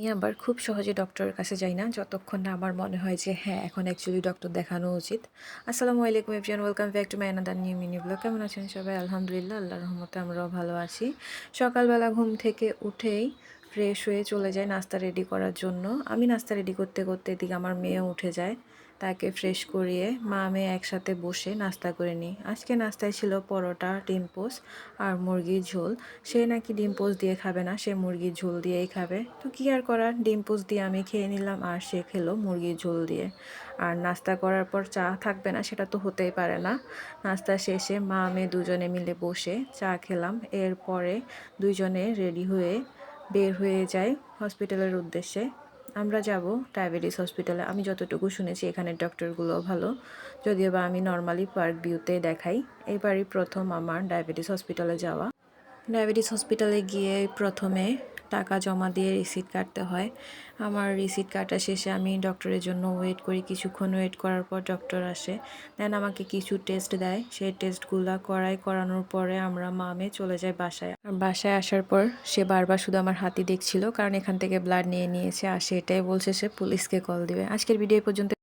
আমি আবার খুব সহজে ডক্টরের কাছে যাই না যতক্ষণ না আমার মনে হয় যে হ্যাঁ এখন অ্যাকচুয়ালি ডক্টর দেখানো উচিত। আসসালামু আলাইকুম everyone, welcome back to my another new mini blog. কেমন আছেন সবাই? আলহামদুলিল্লাহ, আল্লাহর রহমতে আমরাও ভালো আছি। সকালবেলা ঘুম থেকে উঠেই ফ্রেশ হয়ে চলে যাই নাস্তা রেডি করার জন্য। আমি নাস্তা রেডি করতে করতে এদিকে আমার মেয়েও উঠে যায়। তাকে ফ্রেশ করিয়ে মা মেয়ে একসাথে বসে নাস্তা করে নিই। আজকে নাস্তায় ছিল পরোটা, ডিম পোচ আর মুরগির ঝোল। সে নাকি ডিম পোচ দিয়ে খাবে না, সে মুরগির ঝোল দিয়েই খাবে। তো কী আর করার, ডিম পোচ দিয়ে আমি খেয়ে নিলাম আর সে খেলো মুরগির ঝোল দিয়ে। আর নাস্তা করার পর চা থাকবে না সেটা তো হতেই পারে না। নাস্তা শেষে মা মেয়ে দুজনে মিলে বসে চা খেলাম। এরপরে দুইজনে রেডি হয়ে বের হয়ে যাই হসপিটালের উদ্দেশ্যে। আমরা যাব ডায়াবেটিস হসপিটালে। আমি যতটুকু শুনেছি এখানের ডক্টরগুলো ভালো, যদিও বা আমি নর্মালি পার্ক ভিউতে দেখাই। এবারই প্রথম আমার ডায়াবেটিস হসপিটালে যাওয়া। ডায়াবেটিস হসপিটালে গিয়ে প্রথমে টাকা জমা দিয়ে রিসিট কাটতে হয়। আমার রিসিট কাটা শেষে আমি ডক্টরের জন্য ওয়েট করি। কিছুক্ষণ ওয়েট করার পর ডক্টর আসে, দেন আমাকে কিছু টেস্ট দেয়। সেই টেস্টগুলো করানোর পরে আমরা মা মেয়ে চলে যাই বাসায়। আর বাসায় আসার পর সে বারবার শুধু আমার হাতই দেখছিল, কারণ এখান থেকে ব্লাড নিয়ে নিয়েছে আর সেটাই বলছে সে পুলিশকে কল দিবে। আজকের ভিডিও পর্যন্ত।